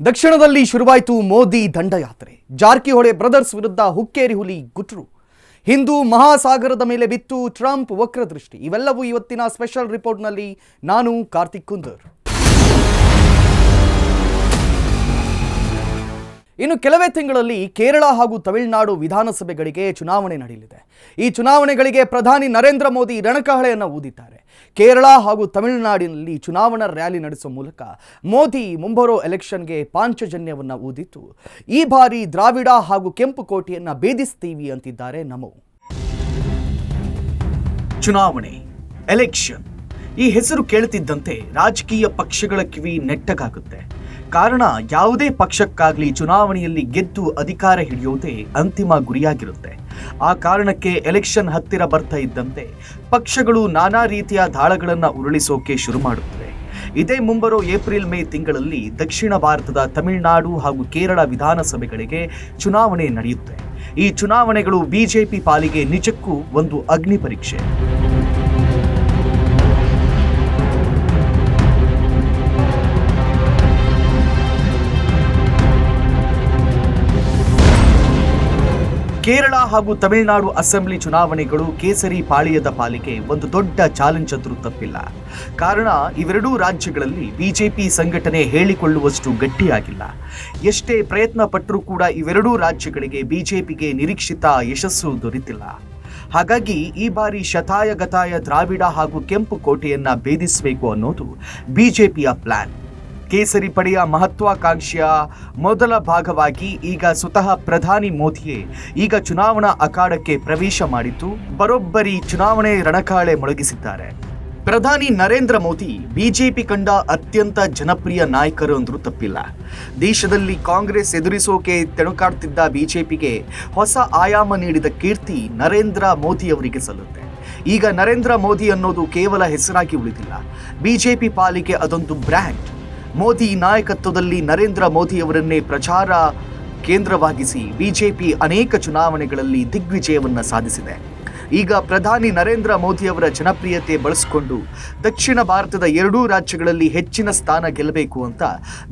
ದಕ್ಷಿಣದಲ್ಲಿ ಶುರುವಾಯಿತು ಮೋದಿ ದಂಡಯಾತ್ರೆ. ಜಾರಕಿಹೊಳಿ ಬ್ರದರ್ಸ್ ವಿರುದ್ಧ ಹುಕ್ಕೇರಿ ಹುಲಿ ಗುಟ್ರು. ಹಿಂದೂ ಮಹಾಸಾಗರದ ಮೇಲೆ ಬಿತ್ತು ಟ್ರಂಪ್ ವಕ್ರದೃಷ್ಟಿ. ಇವೆಲ್ಲವೂ ಇವತ್ತಿನ ಸ್ಪೆಷಲ್ ರಿಪೋರ್ಟ್ನಲ್ಲಿ. ನಾನು ಕಾರ್ತಿಕ್ ಕುಂದರ್. ಇನ್ನು ಕೆಲವೇ ತಿಂಗಳಲ್ಲಿ ಕೇರಳ ಹಾಗೂ ತಮಿಳುನಾಡು ವಿಧಾನಸಭೆಗಳಿಗೆ ಚುನಾವಣೆ ನಡೆಯಲಿದೆ. ಈ ಚುನಾವಣೆಗಳಿಗೆ ಪ್ರಧಾನಿ ನರೇಂದ್ರ ಮೋದಿ ರಣಕಹಳೆಯನ್ನು ಊದಿದ್ದಾರೆ. ಕೇರಳ ಹಾಗೂ ತಮಿಳುನಾಡಿನಲ್ಲಿ ಚುನಾವಣಾ ರ್ಯಾಲಿ ನಡೆಸುವ ಮೂಲಕ ಮೋದಿ ಮುಂಬರೋ ಎಲೆಕ್ಷನ್ಗೆ ಪಾಂಚಜನ್ಯವನ್ನು ಊದಿತ್ತು. ಈ ಬಾರಿ ದ್ರಾವಿಡ ಹಾಗೂ ಕೆಂಪು ಕೋಟೆಯನ್ನು ಭೇದಿಸ್ತೀವಿ ಅಂತಿದ್ದಾರೆ ನಮೋ. ಚುನಾವಣೆ, ಎಲೆಕ್ಷನ್, ಈ ಹೆಸರು ಕೇಳುತ್ತಿದ್ದಂತೆ ರಾಜಕೀಯ ಪಕ್ಷಗಳ ಕಿವಿ ನೆಟ್ಟಗಾಗುತ್ತೆ. ಕಾರಣ, ಯಾವುದೇ ಪಕ್ಷಕ್ಕಾಗಲಿ ಚುನಾವಣೆಯಲ್ಲಿ ಗೆದ್ದು ಅಧಿಕಾರ ಹಿಡಿಯೋದೇ ಅಂತಿಮ ಗುರಿಯಾಗಿರುತ್ತೆ. ಆ ಕಾರಣಕ್ಕೆ ಎಲೆಕ್ಷನ್ ಹತ್ತಿರ ಬರ್ತಾ ಇದ್ದಂತೆ ಪಕ್ಷಗಳು ನಾನಾ ರೀತಿಯ ದಾಳಗಳನ್ನು ಉರುಳಿಸೋಕೆ ಶುರು ಮಾಡುತ್ತವೆ. ಇದೇ ಮುಂಬರೋ ಏಪ್ರಿಲ್-ಮೇ ತಿಂಗಳಲ್ಲಿ ದಕ್ಷಿಣ ಭಾರತದ ತಮಿಳುನಾಡು ಹಾಗೂ ಕೇರಳ ವಿಧಾನಸಭೆಗಳಿಗೆ ಚುನಾವಣೆ ನಡೆಯುತ್ತೆ. ಈ ಚುನಾವಣೆಗಳು ಬಿಜೆಪಿ ಪಾಲಿಗೆ ನಿಜಕ್ಕೂ ಒಂದು ಅಗ್ನಿ ಪರೀಕ್ಷೆ. ಕೇರಳ ಹಾಗೂ ತಮಿಳುನಾಡು ಅಸೆಂಬ್ಲಿ ಚುನಾವಣೆಗಳು ಕೇಸರಿ ಪಾಳಿಯದ ಪಾಲಿಗೆ ಒಂದು ದೊಡ್ಡ ಚಾಲೆಂಜ್ ಅಂದ್ರೂ ತಪ್ಪಿಲ್ಲ. ಕಾರಣ, ಇವೆರಡೂ ರಾಜ್ಯಗಳಲ್ಲಿ ಬಿಜೆಪಿ ಸಂಘಟನೆ ಹೇಳಿಕೊಳ್ಳುವಷ್ಟು ಗಟ್ಟಿಯಾಗಿಲ್ಲ. ಎಷ್ಟೇ ಪ್ರಯತ್ನ ಪಟ್ಟರೂ ಕೂಡ ಇವೆರಡೂ ರಾಜ್ಯಗಳಿಗೆ ಬಿಜೆಪಿಗೆ ನಿರೀಕ್ಷಿತ ಯಶಸ್ಸು ದೊರೆತಿಲ್ಲ. ಹಾಗಾಗಿ ಈ ಬಾರಿ ಶತಾಯಗತಾಯ ದ್ರಾವಿಡ ಹಾಗೂ ಕೆಂಪು ಕೋಟೆಯನ್ನ ಭೇದಿಸಬೇಕು ಅನ್ನೋದು ಬಿಜೆಪಿಯ ಪ್ಲಾನ್. ಕೇಸರಿ ಪಡೆಯ ಮಹತ್ವಾಕಾಂಕ್ಷೆಯ ಮೊದಲ ಭಾಗವಾಗಿ ಈಗ ಸ್ವತಃ ಪ್ರಧಾನಿ ಮೋದಿಯೇ ಈಗ ಚುನಾವಣಾ ಅಖಾಡಕ್ಕೆ ಪ್ರವೇಶ ಮಾಡಿದ್ದು ಬರೋಬ್ಬರಿ ಚುನಾವಣೆ ರಣಕಾಳೆ ಮೊಳಗಿಸಿದ್ದಾರೆ. ಪ್ರಧಾನಿ ನರೇಂದ್ರ ಮೋದಿ ಬಿಜೆಪಿ ಕಂಡ ಅತ್ಯಂತ ಜನಪ್ರಿಯ ನಾಯಕರು ಅಂದ್ರೂ ತಪ್ಪಿಲ್ಲ. ದೇಶದಲ್ಲಿ ಕಾಂಗ್ರೆಸ್ ಎದುರಿಸೋಕೆ ತೆಣುಕಾಡ್ತಿದ್ದ ಬಿಜೆಪಿಗೆ ಹೊಸ ಆಯಾಮ ನೀಡಿದ ಕೀರ್ತಿ ನರೇಂದ್ರ ಮೋದಿಯವರಿಗೆ ಸಲ್ಲುತ್ತೆ. ಈಗ ನರೇಂದ್ರ ಮೋದಿ ಅನ್ನೋದು ಕೇವಲ ಹೆಸರಾಗಿ ಉಳಿದಿಲ್ಲ, ಬಿಜೆಪಿ ಪಾಲಿಗೆ ಅದೊಂದು ಬ್ರ್ಯಾಂಡ್. ಮೋದಿ ನಾಯಕತ್ವದಲ್ಲಿ ನರೇಂದ್ರ ಮೋದಿಯವರನ್ನೇ ಪ್ರಚಾರ ಕೇಂದ್ರವಾಗಿಸಿ ಬಿಜೆಪಿ ಅನೇಕ ಚುನಾವಣೆಗಳಲ್ಲಿ ದಿಗ್ವಿಜಯವನ್ನು ಸಾಧಿಸಿದೆ. ಈಗ ಪ್ರಧಾನಿ ನರೇಂದ್ರ ಮೋದಿಯವರ ಜನಪ್ರಿಯತೆ ಬಳಸಿಕೊಂಡು ದಕ್ಷಿಣ ಭಾರತದ ಎರಡೂ ರಾಜ್ಯಗಳಲ್ಲಿ ಹೆಚ್ಚಿನ ಸ್ಥಾನ ಗೆಲ್ಲಬೇಕು ಅಂತ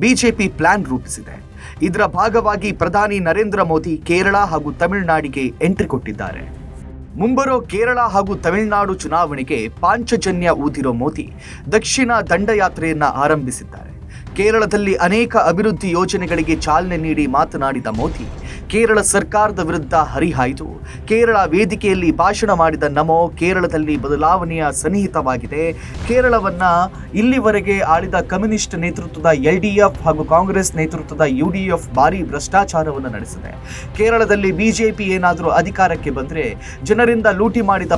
ಬಿಜೆಪಿ ಪ್ಲಾನ್ ರೂಪಿಸಿದೆ. ಇದರ ಭಾಗವಾಗಿ ಪ್ರಧಾನಿ ನರೇಂದ್ರ ಮೋದಿ ಕೇರಳ ಹಾಗೂ ತಮಿಳುನಾಡಿಗೆ ಎಂಟ್ರಿ ಕೊಟ್ಟಿದ್ದಾರೆ. ಮುಂಬರೋ ಕೇರಳ ಹಾಗೂ ತಮಿಳುನಾಡು ಚುನಾವಣೆಗೆ ಪಾಂಚಜನ್ಯ ಊದಿರೋ ಮೋದಿ ದಕ್ಷಿಣ ದಂಡಯಾತ್ರೆಯನ್ನ ಆರಂಭಿಸಿದ್ದಾರೆ. ಕೇರಳದಲ್ಲಿ ಅನೇಕ ಅಭಿವೃದ್ಧಿ ಯೋಜನೆಗಳಿಗೆ ಚಾಲನೆ ನೀಡಿ ಮಾತನಾಡಿದ ಮೋದಿ ಕೇರಳ ಸರ್ಕಾರದ ವಿರುದ್ಧ ಹರಿಹಾಯ್ದು ಕೇರಳ ವೇದಿಕೆಯಲ್ಲಿ ಭಾಷಣ ಮಾಡಿದ ನಮೋ, ಕೇರಳದಲ್ಲಿ ಬದಲಾವಣೆಯ ಸನ್ನಿಹಿತವಾಗಿದೆ. ಕೇರಳವನ್ನ ಇಲ್ಲಿವರೆಗೆ ಆಳಿದ ಕಮ್ಯುನಿಸ್ಟ್ ನೇತೃತ್ವದ LDF ಹಾಗೂ ಕಾಂಗ್ರೆಸ್ ನೇತೃತ್ವದ UDF ಭಾರಿ ಭ್ರಷ್ಟಾಚಾರವನ್ನು ನಡೆಸಿದೆ. ಕೇರಳದಲ್ಲಿ ಬಿಜೆಪಿ ಏನಾದರೂ ಅಧಿಕಾರಕ್ಕೆ ಬಂದರೆ ಜನರಿಂದ ಲೂಟಿ ಮಾಡಿದ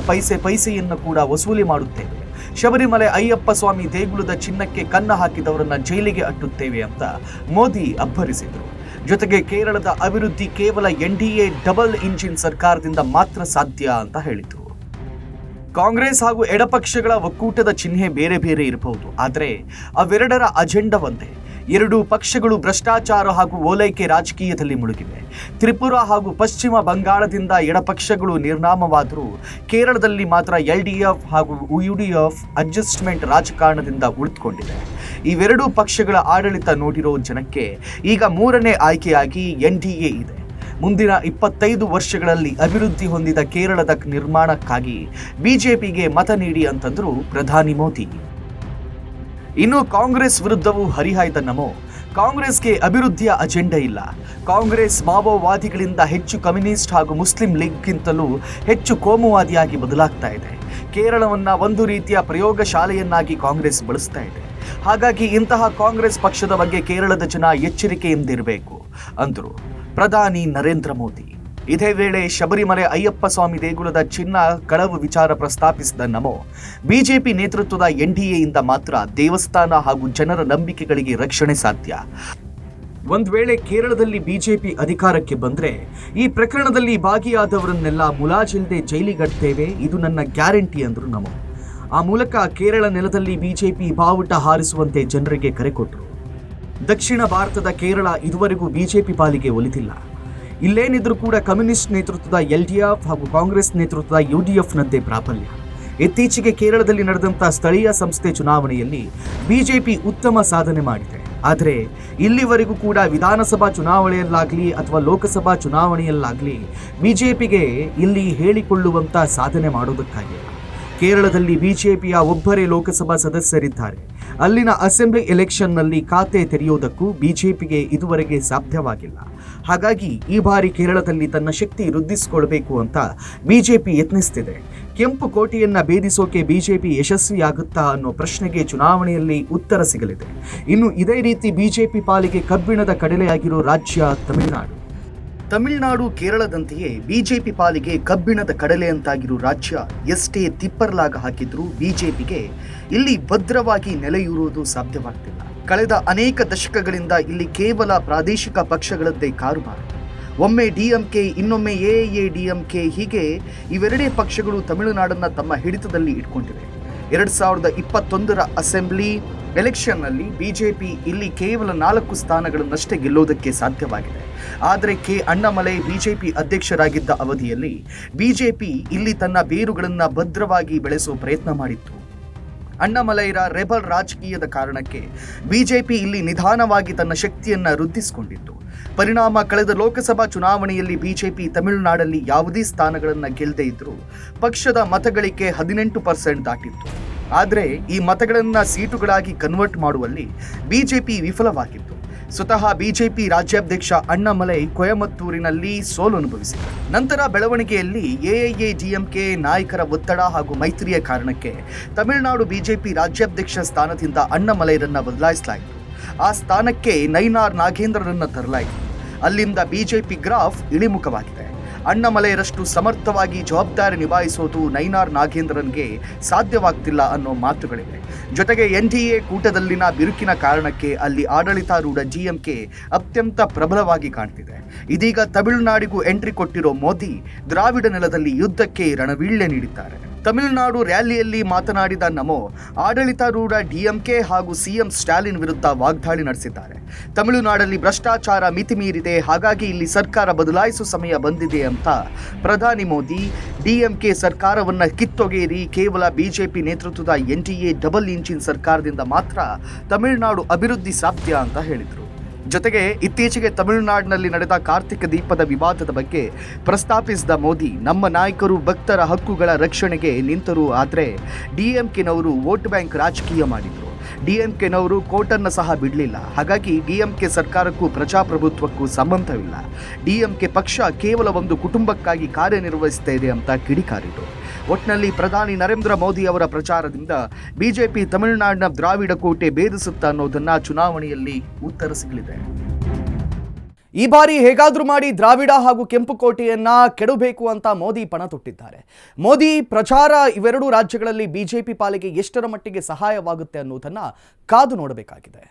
ಪೈಸೆಯನ್ನು ಕೂಡ ವಸೂಲಿ ಮಾಡುತ್ತೇವೆ. ಶಬರಿಮಲೆ ಅಯ್ಯಪ್ಪ ಸ್ವಾಮಿ ದೇಗುಲದ ಚಿನ್ನಕ್ಕೆ ಕನ್ನ ಹಾಕಿದವರನ್ನ ಜೈಲಿಗೆ ಅಟ್ಟುತ್ತೇವೆ ಅಂತ ಮೋದಿ ಅಬ್ಬರಿಸಿದರು. ಜೊತೆಗೆ ಕೇರಳದ ಅಭಿವೃದ್ಧಿ ಕೇವಲ NDA ಡಬಲ್ ಇಂಜಿನ್ ಸರ್ಕಾರದಿಂದ ಮಾತ್ರ ಸಾಧ್ಯ ಅಂತ ಹೇಳಿದರು. ಕಾಂಗ್ರೆಸ್ ಹಾಗೂ ಎಡಪಕ್ಷಗಳ ಒಕ್ಕೂಟದ ಚಿಹ್ನೆ ಬೇರೆ ಬೇರೆ ಇರಬಹುದು, ಆದರೆ ಅವೆರಡರ ಅಜೆಂಡಾ ಒಂದೇ. ಎರಡೂ ಪಕ್ಷಗಳು ಭ್ರಷ್ಟಾಚಾರ ಹಾಗೂ ಓಲೈಕೆ ರಾಜಕೀಯದಲ್ಲಿ ಮುಳುಗಿವೆ. ತ್ರಿಪುರಾ ಹಾಗೂ ಪಶ್ಚಿಮ ಬಂಗಾಳದಿಂದ ಎಡಪಕ್ಷಗಳು ನಿರ್ನಾಮವಾದರೂ ಕೇರಳದಲ್ಲಿ ಮಾತ್ರ LDF ಹಾಗೂ UDF ಅಡ್ಜಸ್ಟ್ಮೆಂಟ್ ರಾಜಕಾರಣದಿಂದ ಉಳಿದುಕೊಂಡಿದೆ. ಇವೆರಡೂ ಪಕ್ಷಗಳ ಆಡಳಿತ ನೋಡಿರೋ ಜನಕ್ಕೆ ಈಗ ಮೂರನೇ ಆಯ್ಕೆಯಾಗಿ NDA ಇದೆ. ಮುಂದಿನ 25 ವರ್ಷಗಳಲ್ಲಿ ಅಭಿವೃದ್ಧಿ ಹೊಂದಿದ ಕೇರಳದ ನಿರ್ಮಾಣಕ್ಕಾಗಿ ಬಿಜೆಪಿಗೆ ಮತ ನೀಡಿ ಅಂತಂದ್ರು ಪ್ರಧಾನಿ ಮೋದಿ. ಇನ್ನು ಕಾಂಗ್ರೆಸ್ ವಿರುದ್ಧವೂ ಹರಿಹಾಯ್ದ ನಮೋ, ಕಾಂಗ್ರೆಸ್ಗೆ ಅಭಿವೃದ್ಧಿಯ ಅಜೆಂಡಾ ಇಲ್ಲ. ಕಾಂಗ್ರೆಸ್ ಮಾವೋವಾದಿಗಳಿಂದ ಹೆಚ್ಚು ಕಮ್ಯುನಿಸ್ಟ್ ಹಾಗೂ ಮುಸ್ಲಿಂ ಲೀಗ್ಗಿಂತಲೂ ಹೆಚ್ಚು ಕೋಮುವಾದಿಯಾಗಿ ಬದಲಾಗ್ತಾ ಇದೆ. ಕೇರಳವನ್ನ ಒಂದು ರೀತಿಯ ಪ್ರಯೋಗಶಾಲೆಯನ್ನಾಗಿ ಕಾಂಗ್ರೆಸ್ ಬಳಸ್ತಾ ಇದೆ. ಹಾಗಾಗಿ ಇಂತಹ ಕಾಂಗ್ರೆಸ್ ಪಕ್ಷದ ಬಗ್ಗೆ ಕೇರಳದ ಜನ ಎಚ್ಚರಿಕೆಯಿಂದಿರಬೇಕು ಅಂದರು ಪ್ರಧಾನಿ ನರೇಂದ್ರ ಮೋದಿ. ಇದೇ ವೇಳೆ ಶಬರಿಮಲೆ ಅಯ್ಯಪ್ಪ ಸ್ವಾಮಿ ದೇಗುಲದ ಚಿನ್ನ ಕಳವು ವಿಚಾರ ಪ್ರಸ್ತಾಪಿಸಿದ ನಮೋ, ಬಿಜೆಪಿ ನೇತೃತ್ವದ NDAಯಿಂದ ಮಾತ್ರ ದೇವಸ್ಥಾನ ಹಾಗೂ ಜನರ ನಂಬಿಕೆಗಳಿಗೆ ರಕ್ಷಣೆ ಸಾಧ್ಯ. ಒಂದು ವೇಳೆ ಕೇರಳದಲ್ಲಿ ಬಿಜೆಪಿ ಅಧಿಕಾರಕ್ಕೆ ಬಂದರೆ ಈ ಪ್ರಕರಣದಲ್ಲಿ ಭಾಗಿಯಾದವರನ್ನೆಲ್ಲ ಮುಲಾಜಿಲ್ಲದೆ ಜೈಲಿಗಟ್ಟುತ್ತೇವೆ, ಇದು ನನ್ನ ಗ್ಯಾರಂಟಿ ಅಂದರು ನಮೋ. ಆ ಮೂಲಕ ಕೇರಳ ನೆಲದಲ್ಲಿ ಬಿಜೆಪಿ ಬಾವುಟ ಹಾರಿಸುವಂತೆ ಜನರಿಗೆ ಕರೆ ಕೊಟ್ಟರು. ದಕ್ಷಿಣ ಭಾರತದ ಕೇರಳ ಇದುವರೆಗೂ ಬಿಜೆಪಿ ಪಾಲಿಗೆ ಒಲಿತಿಲ್ಲ. ಇಲ್ಲೇನಿದ್ರೂ ಕೂಡ ಕಮ್ಯುನಿಸ್ಟ್ ನೇತೃತ್ವದ LDF ಹಾಗೂ ಕಾಂಗ್ರೆಸ್ ನೇತೃತ್ವದ UDFನಂತೆ ಪ್ರಾಬಲ್ಯ. ಇತ್ತೀಚೆಗೆ ಕೇರಳದಲ್ಲಿ ನಡೆದಂಥ ಸ್ಥಳೀಯ ಸಂಸ್ಥೆ ಚುನಾವಣೆಯಲ್ಲಿ ಬಿಜೆಪಿ ಉತ್ತಮ ಸಾಧನೆ ಮಾಡಿದೆ. ಆದರೆ ಇಲ್ಲಿವರೆಗೂ ಕೂಡ ವಿಧಾನಸಭಾ ಚುನಾವಣೆಯಲ್ಲಾಗಲಿ ಅಥವಾ ಲೋಕಸಭಾ ಚುನಾವಣೆಯಲ್ಲಾಗಲಿ ಬಿಜೆಪಿಗೆ ಇಲ್ಲಿ ಹೇಳಿಕೊಳ್ಳುವಂಥ ಸಾಧನೆ ಮಾಡೋದಕ್ಕಾಗಿಲ್ಲ. ಕೇರಳದಲ್ಲಿ ಬಿಜೆಪಿಯ ಒಬ್ಬರೇ ಲೋಕಸಭಾ ಸದಸ್ಯರಿದ್ದಾರೆ. ಅಲ್ಲಿನ ಅಸೆಂಬ್ಲಿ ಎಲೆಕ್ಷನ್ನಲ್ಲಿ ಖಾತೆ ತೆರೆಯುವುದಕ್ಕೂ ಬಿಜೆಪಿಗೆ ಇದುವರೆಗೆ ಸಾಧ್ಯವಾಗಿಲ್ಲ. ಹಾಗಾಗಿ ಈ ಬಾರಿ ಕೇರಳದಲ್ಲಿ ತನ್ನ ಶಕ್ತಿ ವೃದ್ಧಿಸಿಕೊಳ್ಳಬೇಕು ಅಂತ ಬಿಜೆಪಿ ಯತ್ನಿಸ್ತಿದೆ. ಕೆಂಪು ಕೋಟೆಯನ್ನ ಭೇದಿಸೋಕೆ ಬಿಜೆಪಿ ಯಶಸ್ವಿಯಾಗುತ್ತಾ ಅನ್ನೋ ಪ್ರಶ್ನೆಗೆ ಚುನಾವಣೆಯಲ್ಲಿ ಉತ್ತರ ಸಿಗಲಿದೆ. ಇನ್ನು ಇದೇ ರೀತಿ ಬಿಜೆಪಿ ಪಾಲಿಗೆ ಕಬ್ಬಿಣದ ಕಡಲೆಯಾಗಿರೋ ರಾಜ್ಯ ತಮಿಳುನಾಡು ಕೇರಳದಂತೆಯೇ ಬಿಜೆಪಿ ಪಾಲಿಗೆ ಕಬ್ಬಿಣದ ಕಡಲೆ ಅಂತಾಗಿರೋ ರಾಜ್ಯ ಎಷ್ಟೇ ತಿಪ್ಪರ್ಲಾಗ ಹಾಕಿದ್ರೂ ಬಿಜೆಪಿಗೆ ಇಲ್ಲಿ ಭದ್ರವಾಗಿ ನೆಲೆಯೂರುವುದು ಸಾಧ್ಯವಾಗ್ತಿಲ್ಲ. ಕಳೆದ ಅನೇಕ ದಶಕಗಳಿಂದ ಇಲ್ಲಿ ಕೇವಲ ಪ್ರಾದೇಶಿಕ ಪಕ್ಷಗಳದ್ದೇ ಕಾರುಬಾರು. ಒಮ್ಮೆ ಡಿಎಂಕೆ, ಇನ್ನೊಮ್ಮೆ ಎಐಎಡಿಎಂಕೆ, ಹೀಗೆ ಇವೆರಡೇ ಪಕ್ಷಗಳು ತಮಿಳುನಾಡನ್ನು ತಮ್ಮ ಹಿಡಿತದಲ್ಲಿ ಇಟ್ಕೊಂಡಿವೆ. 2021ರ ಅಸೆಂಬ್ಲಿ ಎಲೆಕ್ಷನ್ನಲ್ಲಿ ಬಿಜೆಪಿ ಇಲ್ಲಿ ಕೇವಲ 4 ಸ್ಥಾನಗಳನ್ನಷ್ಟೇ ಗೆಲ್ಲೋದಕ್ಕೆ ಸಾಧ್ಯವಾಗಿದೆ. ಆದರೆ ಕೆ ಅಣ್ಣಾಮಲೈ ಬಿಜೆಪಿ ಅಧ್ಯಕ್ಷರಾಗಿದ್ದ ಅವಧಿಯಲ್ಲಿ ಬಿಜೆಪಿ ಇಲ್ಲಿ ತನ್ನ ಬೇರುಗಳನ್ನು ಭದ್ರವಾಗಿ ಬೆಳೆಸೋ ಪ್ರಯತ್ನ ಮಾಡಿತ್ತು. ಅಣ್ಣಾಮಲೈರ ರೆಬಲ್ ರಾಜಕೀಯದ ಕಾರಣಕ್ಕೆ ಬಿಜೆಪಿ ಇಲ್ಲಿ ನಿಧಾನವಾಗಿ ತನ್ನ ಶಕ್ತಿಯನ್ನ ವೃದ್ಧಿಸಿಕೊಂಡಿತ್ತು. ಪರಿಣಾಮ ಕಳೆದ ಲೋಕಸಭಾ ಚುನಾವಣೆಯಲ್ಲಿ ಬಿಜೆಪಿ ತಮಿಳುನಾಡಲ್ಲಿ ಯಾವುದೇ ಸ್ಥಾನಗಳನ್ನು ಗೆಲ್ಲದೇ ಇದ್ರೂ ಪಕ್ಷದ ಮತಗಳಿಕೆ 18% ದಾಟಿತ್ತು. ಆದರೆ ಈ ಮತಗಳನ್ನು ಸೀಟುಗಳಾಗಿ ಕನ್ವರ್ಟ್ ಮಾಡುವಲ್ಲಿ ಬಿಜೆಪಿ ವಿಫಲವಾಗಿತ್ತು. ಸ್ವತಃ ಬಿಜೆಪಿ ರಾಜ್ಯಾಧ್ಯಕ್ಷ ಅಣ್ಣಾಮಲೈ ಕೊಯಮತ್ತೂರಿನಲ್ಲಿ ಸೋಲು ಅನುಭವಿಸಿದರು. ನಂತರ ಬೆಳವಣಿಗೆಯಲ್ಲಿ ಎಐಎಡಿಎಂಕೆ ನಾಯಕರ ಒತ್ತಡ ಹಾಗೂ ಮೈತ್ರಿಯ ಕಾರಣಕ್ಕೆ ತಮಿಳುನಾಡು ಬಿಜೆಪಿ ರಾಜ್ಯಾಧ್ಯಕ್ಷ ಸ್ಥಾನದಿಂದ ಅಣ್ಣಾಮಲೈರನ್ನ ಬದಲಾಯಿಸಲಾಯಿತು. ಆ ಸ್ಥಾನಕ್ಕೆ ನೈನಾರ್ ನಾಗೇಂದ್ರರನ್ನ ತರಲಾಯಿತು. ಅಲ್ಲಿಂದ ಬಿಜೆಪಿ ಗ್ರಾಫ್ ಇಳಿಮುಖವಾಗಿದೆ. ಅಣ್ಣಾಮಲೈರಷ್ಟು ಸಮರ್ಥವಾಗಿ ಜವಾಬ್ದಾರಿ ನಿಭಾಯಿಸೋದು ನೈನಾರ್ ನಾಗೇಂದ್ರನ್ಗೆ ಸಾಧ್ಯವಾಗ್ತಿಲ್ಲ ಅನ್ನೋ ಮಾತುಗಳಿವೆ. ಜೊತೆಗೆ ಎನ್ಡಿಎ ಕೂಟದಲ್ಲಿನ ಬಿರುಕಿನ ಕಾರಣಕ್ಕೆ ಅಲ್ಲಿ ಆಡಳಿತಾರೂಢ ಡಿಎಂಕೆ ಅತ್ಯಂತ ಪ್ರಬಲವಾಗಿ ಕಾಣ್ತಿದೆ. ಇದೀಗ ತಮಿಳುನಾಡಿಗೂ ಎಂಟ್ರಿ ಕೊಟ್ಟಿರೋ ಮೋದಿ ದ್ರಾವಿಡ ನೆಲದಲ್ಲಿ ಯುದ್ಧಕ್ಕೆ ರಣವೀಳ್ಯ ನೀಡಿದ್ದಾರೆ. ತಮಿಳುನಾಡು ರ್ಯಾಲಿಯಲ್ಲಿ ಮಾತನಾಡಿದ ನಮೋ ಆಡಳಿತಾರೂಢ ಡಿಎಂಕೆ ಹಾಗೂ ಸಿಎಂ ಸ್ಟಾಲಿನ್ ವಿರುದ್ಧ ವಾಗ್ದಾಳಿ ನಡೆಸಿದ್ದಾರೆ. ತಮಿಳುನಾಡಲ್ಲಿ ಭ್ರಷ್ಟಾಚಾರ ಮಿತಿ ಮೀರಿದೆ, ಹಾಗಾಗಿ ಇಲ್ಲಿ ಸರ್ಕಾರ ಬದಲಾಯಿಸುವ ಸಮಯ ಬಂದಿದೆ ಅಂತ ಪ್ರಧಾನಿ ಮೋದಿ ಡಿಎಂಕೆ ಸರ್ಕಾರವನ್ನು ಕಿತ್ತೊಗೆಯಿರಿ, ಕೇವಲ ಬಿಜೆಪಿ ನೇತೃತ್ವದ ಎನ್ಡಿಎ ಡಬಲ್ ಇಂಜಿನ್ ಸರ್ಕಾರದಿಂದ ಮಾತ್ರ ತಮಿಳುನಾಡು ಅಭಿವೃದ್ಧಿ ಸಾಧ್ಯ ಅಂತ ಹೇಳಿದರು. ಜೊತೆಗೆ ಇತ್ತೀಚೆಗೆ ತಮಿಳುನಾಡಿನಲ್ಲಿ ನಡೆದ ಕಾರ್ತಿಕ ದೀಪದ ವಿವಾದದ ಬಗ್ಗೆ ಪ್ರಸ್ತಾಪಿಸಿದ ಮೋದಿ, ನಮ್ಮ ನಾಯಕರು ಭಕ್ತರ ಹಕ್ಕುಗಳ ರಕ್ಷಣೆಗೆ ನಿಂತರು, ಆದರೆ ಡಿಎಂಕೆನವರು ವೋಟ್ ಬ್ಯಾಂಕ್ ರಾಜಕೀಯ ಮಾಡಿದರು. ಡಿಎಂಕೆನವರು ಕೋರ್ಟನ್ನು ಸಹ ಬಿಡಲಿಲ್ಲ. ಹಾಗಾಗಿ ಡಿಎಂಕೆ ಸರ್ಕಾರಕ್ಕೂ ಪ್ರಜಾಪ್ರಭುತ್ವಕ್ಕೂ ಸಂಬಂಧವಿಲ್ಲ. ಡಿಎಂಕೆ ಪಕ್ಷ ಕೇವಲ ಒಂದು ಕುಟುಂಬಕ್ಕಾಗಿ ಕಾರ್ಯನಿರ್ವಹಿಸ್ತಾ ಇದೆ ಅಂತ ಕಿಡಿಕಾರಿದರು. ಒಟ್ಟಿನಲ್ಲಿ ಪ್ರಧಾನಿ ನರೇಂದ್ರ ಮೋದಿ ಅವರ ಪ್ರಚಾರದಿಂದ ಬಿಜೆಪಿ ತಮಿಳುನಾಡಿನ ದ್ರಾವಿಡ ಕೋಟೆ ಭೇದಿಸುತ್ತಾ ಅನ್ನೋದನ್ನ ಚುನಾವಣೆಯಲ್ಲಿ ಉತ್ತರ ಸಿಗಲಿದೆ. ಈ ಬಾರಿ ಹೇಗಾದ್ರೂ ಮಾಡಿ ದ್ರಾವಿಡ ಹಾಗೂ ಕೆಂಪು ಕೋಟೆಯನ್ನ ಕೆಡಬೇಕು ಅಂತ ಮೋದಿ ಪಣ ತೊಟ್ಟಿದ್ದಾರೆ. ಮೋದಿ ಪ್ರಚಾರ ಇವೆರಡೂ ರಾಜ್ಯಗಳಲ್ಲಿ ಬಿಜೆಪಿ ಪಾಲಿಗೆ ಎಷ್ಟರ ಮಟ್ಟಿಗೆ ಸಹಾಯವಾಗುತ್ತೆ ಅನ್ನೋದನ್ನ ಕಾದು ನೋಡಬೇಕಾಗಿದೆ.